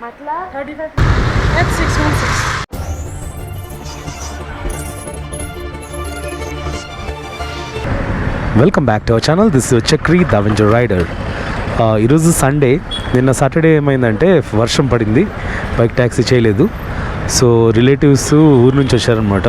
मतलब 35 F616. Welcome back to our channel. This is Chakri the avenger rider. ఈరోజు Sunday. నిన్న Saturday ఏమైందంటే వర్షం పడింది, బైక్ ట్యాక్సీ చేయలేదు. సో రిలేటివ్స్ ఊరు నుంచి వచ్చారనమాట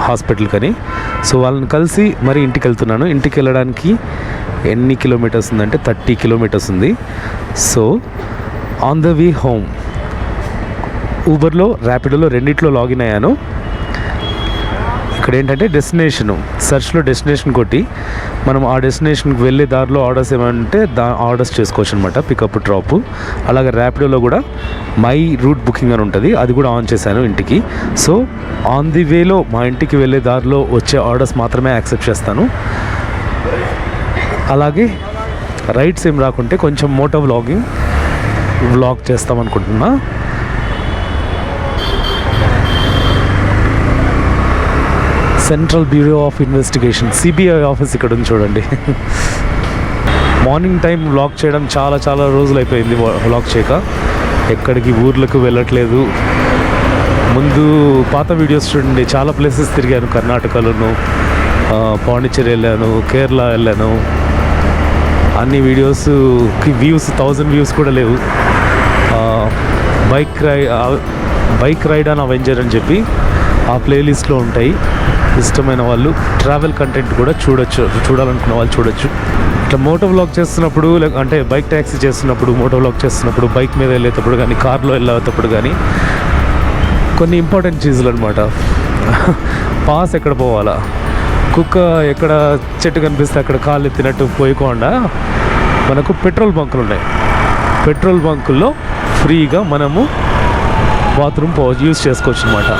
హాస్పిటల్కి అని. సో వాళ్ళని కలిసి మరి ఇంటికి వెళ్తున్నాను. ఇంటికి వెళ్ళడానికి ఎన్ని కిలోమీటర్స్ ఉందంటే 30 కిలోమీటర్స్ ఉంది. So on the way home ఊబర్లో, ర్యాపిడోలో రెండిట్లో లాగిన్ అయ్యాను. ఇక్కడ ఏంటంటే డెస్టినేషను సెర్చ్లో డెస్టినేషన్ కొట్టి మనం ఆ డెస్టినేషన్కి వెళ్ళే దారిలో ఆర్డర్స్ ఏమంటే ఆర్డర్స్ చేసుకోవచ్చు అనమాట, పికప్ డ్రాప్. అలాగే ర్యాపిడోలో కూడా మై రూట్ బుకింగ్ అని ఉంటుంది, అది కూడా ఆన్ చేశాను ఇంటికి. సో ఆన్ ది వేలో మా ఇంటికి వెళ్ళే దారిలో వచ్చే ఆర్డర్స్ మాత్రమే యాక్సెప్ట్ చేస్తాను. అలాగే రైడ్స్ ఏం రాకుంటే కొంచెం మోటో వ్లాగ్ చేస్తామనుకుంటున్నా. Central bureau of investigation, CBI office ఇక్కడ ఉంది చూడండి. మార్నింగ్ టైం వ్లాగ్ చేయడం చాలా రోజులు అయిపోయింది వ్లాగ్ చేయక. ఎక్కడికి ఊర్లకు వెళ్ళట్లేదు. ముందు పాత వీడియోస్ చూడండి, చాలా ప్లేసెస్ తిరిగాను. కర్ణాటకలోను, పాండిచ్చేరి వెళ్ళాను, కేరళ వెళ్ళాను. అన్ని వీడియోస్కి వ్యూస్ 1000 వ్యూస్ కూడా లేవు. బైక్ రైడ్ ఆన్ అవెంజర్ అని చెప్పి ఆ ప్లేలిస్ట్లో ఉంటాయి. ఇష్టమైన వాళ్ళు ట్రావెల్ కంటెంట్ కూడా చూడాలనుకున్న వాళ్ళు చూడొచ్చు. ఇట్లా మోటో వ్లాగ్ చేస్తున్నప్పుడు, అంటే బైక్ ట్యాక్సీ చేస్తున్నప్పుడు, మోటో వ్లాగ్ చేస్తున్నప్పుడు, బైక్ మీద వెళ్ళేటప్పుడు కానీ, కార్లో వెళ్ళేటప్పుడు కానీ కొన్ని ఇంపార్టెంట్ చీజులు అనమాట. పాస్ ఎక్కడ పోవాలా, కుక్క ఎక్కడ చెట్టు కనిపిస్తే అక్కడ కాళ్ళు ఎత్తినట్టు పోయకుండా మనకు పెట్రోల్ బంకులు ఉన్నాయి. పెట్రోల్ బంకుల్లో ఫ్రీగా మనము బాత్రూమ్ యూజ్ చేసుకోవచ్చు అనమాట.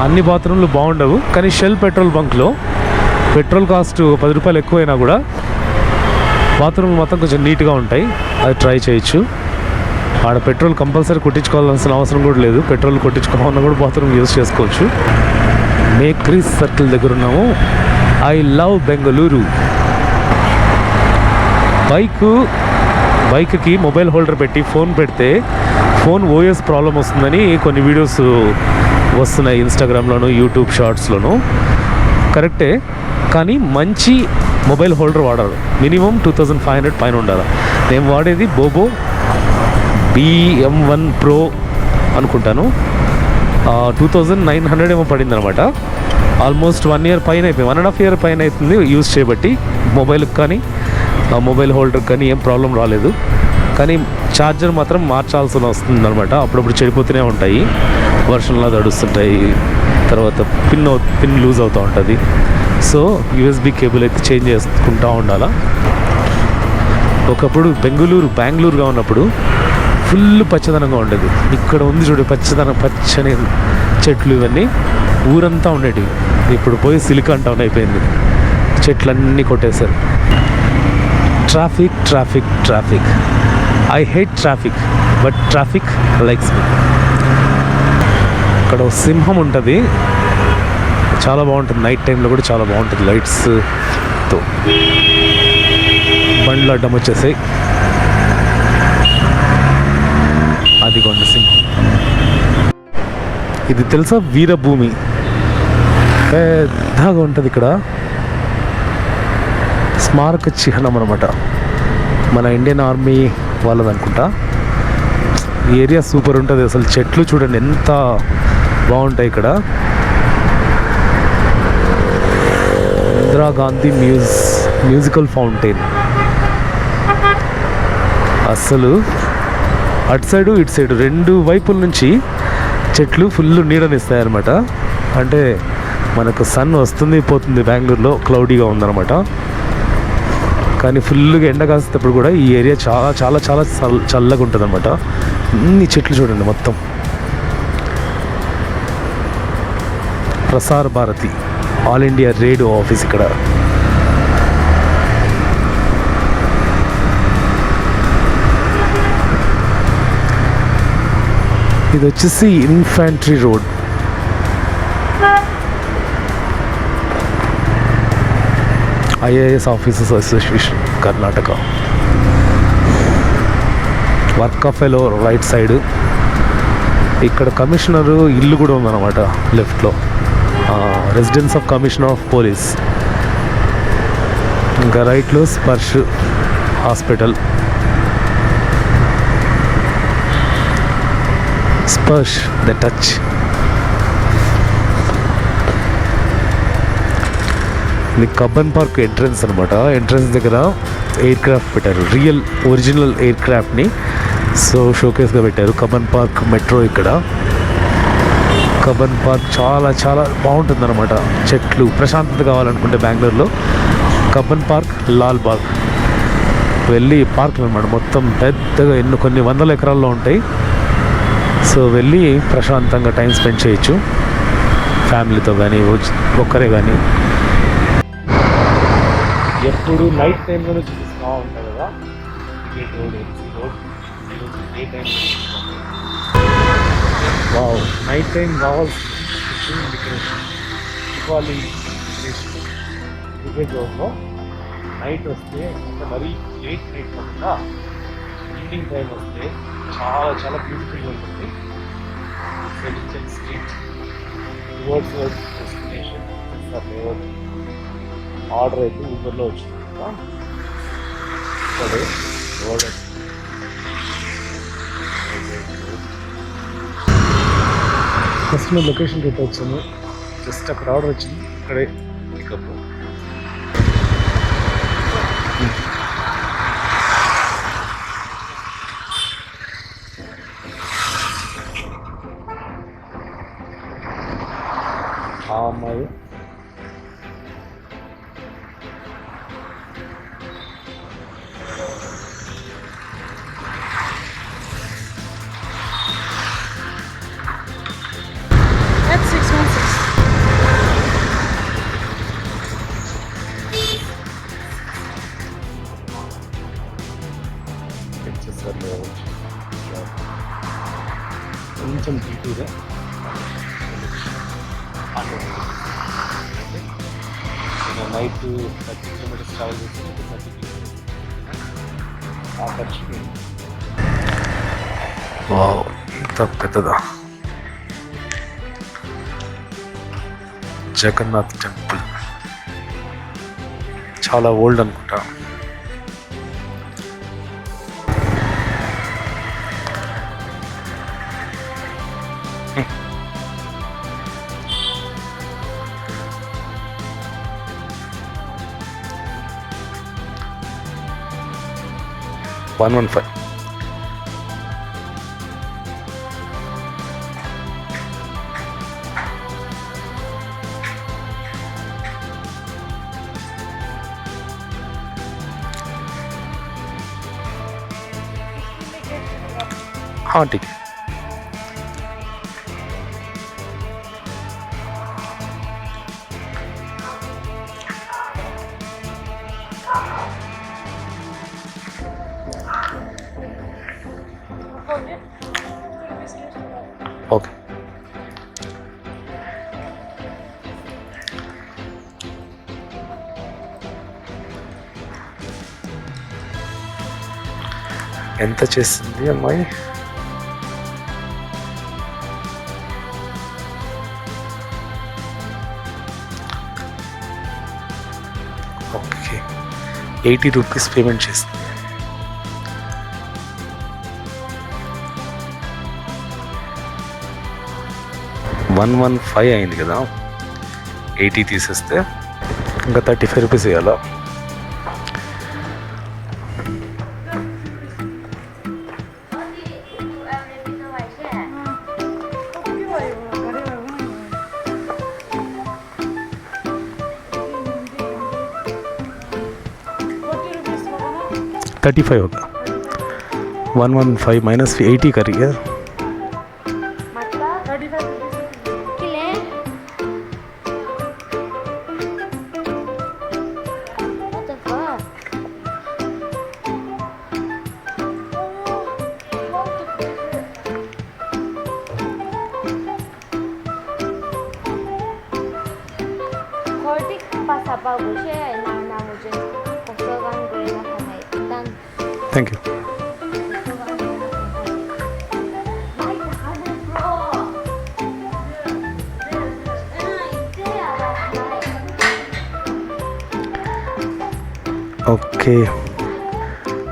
అన్ని బాత్రూమ్లు బాగుండవు, కానీ షెల్ పెట్రోల్ బంక్లో పెట్రోల్ కాస్ట్ 10 రూపాయలు ఎక్కువైనా కూడా బాత్రూమ్లు మొత్తం కొంచెం నీట్గా ఉంటాయి. అది ట్రై చేయొచ్చు. ఆడ పెట్రోల్ కంపల్సరీ కొట్టించుకోవాల్సిన అవసరం కూడా లేదు. పెట్రోల్ కొట్టించుకోవాలన్నా కూడా బాత్రూమ్ యూజ్ చేసుకోవచ్చు. మేక్రీస్ సర్కిల్ దగ్గర ఉన్నాము. I love Bengaluru. బైక్కి మొబైల్ హోల్డర్ పెట్టి ఫోన్ పెడితే ఫోన్ ఓఎస్ ప్రాబ్లం వస్తుందని కొన్ని వీడియోస్ వస్తున్నాయి ఇన్స్టాగ్రామ్లోను, యూట్యూబ్ షార్ట్స్లోను. కరెక్టే, కానీ మంచి మొబైల్ హోల్డర్ వాడాలి. మినిమం 2500 పైన ఉండాలి. నేను వాడేది బోబో BM1 Pro అనుకుంటాను. 2900 ఏమో పడింది అనమాట. ఆల్మోస్ట్ 1 year పైన అయిపోయింది, 1.5 year పైన అవుతుంది యూజ్ చేయబట్టి. మొబైల్కి కానీ మొబైల్ హోల్డర్కి కానీ ఏం ప్రాబ్లం రాలేదు. కానీ ఛార్జర్ మాత్రం మార్చాల్సి వస్తుంది అనమాట. అప్పుడప్పుడు చెడిపోతూనే ఉంటాయి, వర్షంలో తడుస్తుంటాయి, తర్వాత పిన్ లూజ్ అవుతూ ఉంటుంది. సో USB కేబుల్ అయితే చేంజ్ చేసుకుంటూ ఉండాలా. ఒకప్పుడు బెంగళూరుగా ఉన్నప్పుడు ఫుల్ పచ్చదనంగా ఉండేది. ఇక్కడ ఉంది చూడు పచ్చని చెట్లు, ఇవన్నీ ఊరంతా ఉండేటివి. ఇప్పుడు పోయి సిలికాన్ టౌన్ అయిపోయింది, చెట్లన్నీ కొట్టేశారు. Traffic. I hate traffic, but traffic likes me. ఇక్కడ సింహం ఉంటుంది, చాలా బాగుంటుంది. నైట్ టైంలో కూడా చాలా బాగుంటుంది లైట్స్తో. బండ్లు అడ్డం వచ్చేసాయి. అదిగోండి సింహం. ఇది తెలుసా, వీరభూమి పెద్దగా ఉంటుంది ఇక్కడ. స్మారక చిహ్నం అనమాట, మన ఇండియన్ ఆర్మీ వాళ్ళది అనుకుంటా. ఈ ఏరియా సూపర్ ఉంటుంది అసలు. చెట్లు చూడండి ఎంత బాగుంటాయి ఇక్కడ. Indira Gandhi musical fountain. అసలు అటు సైడు ఇటు సైడు రెండు వైపుల నుంచి చెట్లు ఫుల్ నీడనిస్తాయి అన్నమాట. అంటే మనకు సన్ వస్తుంది పోతుంది. బెంగళూరులో క్లౌడీగా ఉందన్నమాట, కానీ ఫుల్గా ఎండ కాసేటప్పుడు కూడా ఈ ఏరియా చాలా చల్లగా ఉంటుంది అనమాట. ఇన్ని చెట్లు చూడండి మొత్తం. Prasar Bharati all India radio office ఇక్కడ. ఇది వచ్చేసి infantry road. IAS officers association Karnataka. Work కఫేలో రైట్ సైడ్. ఇక్కడ కమిషనర్ ఇల్లు కూడా ఉందన్నమాట లెఫ్ట్లో. Residence of commissioner of police. ఇంకా రైట్లో Sparsh hospital. Sparsh the touch. ఇది కబ్బన్ పార్క్ ఎంట్రన్స్ అనమాట. ఎంట్రన్స్ దగ్గర ఎయిర్ క్రాఫ్ట్ పెట్టారు, రియల్ ఒరిజినల్ ఎయిర్ క్రాఫ్ట్ని సో షోకేస్గా పెట్టారు. కబ్బన్ పార్క్ మెట్రో ఇక్కడ. కబ్బన్ పార్క్ చాలా చాలా బాగుంటుంది అనమాట. చెట్లు, ప్రశాంతత కావాలనుకుంటే బెంగళూరులో కబ్బన్ పార్క్, లాల్ బాగ్ వెళ్ళి పార్కులు అనమాట. మొత్తం పెద్దగా కొన్ని వందల ఎకరాల్లో ఉంటాయి. సో వెళ్ళి ప్రశాంతంగా టైం స్పెండ్ చేయొచ్చు ఫ్యామిలీతో కానీ ఒక్కరే కానీ. ఎప్పుడు నైట్ టైంలోనే చూపిస్తూ ఉంటాయి కదా road, MC road. Day time wow, night time కావాల్సింది ఇవ్వాలి. క్రికెట్ రోడ్లో నైట్ వస్తే అంటే మరీ లేట్ నైట్ కాకుండా ఈవినింగ్ టైం వస్తే చాలా చాలా బ్యూటిఫుల్గా ఉంటుంది. స్ట్రీట్ టువర్డ్స్ డెస్టినేషన్ ఆర్డర్ అయితే ఊబర్లో వచ్చింది. రోడ్ ఫస్ట్ మేము లొకేషన్కి అయితే వచ్చాము. జస్ట్ అక్కడ ఆర్డర్ వచ్చింది, అక్కడే పికప్. ఆ అమ్మాయి That's 616. కొంచెం డీటెయిల్గా నైట్ 30 కిలోమీటర్స్ ట్రావెల్ చేస్తే 30 కిలోమీటర్స్ ఆ ఖర్చుకి. వావ్, ఇంత పెద్దదా! జగన్నాథ్ టెంపుల్ చాలా ఓల్డ్ అనుకుంటా. $115. हाँ ठीक है. ఓకే. ఎంత చేసింది అమ్మాయి? ఓకే, 80 రూపీస్ పేమెంట్ చేసింది. $115 అయింది కదా, 80 తీసేస్తే ఇంకా 35 రూపీస్ ఇవ్వాలా. $35 होगा. 115 माइनस 80 करिए. Thank you. Okay,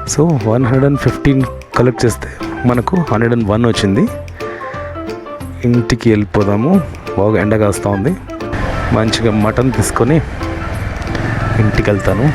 so 115 collect చేస్తే మనకు 101 వచ్చింది. ఇంటికి వెళ్ళిపోదాము. బాగా ఎండ కాస్తూ ఉంది. మంచిగా మటన్ తీసుకొని ఇంటికి వెళ్తాను.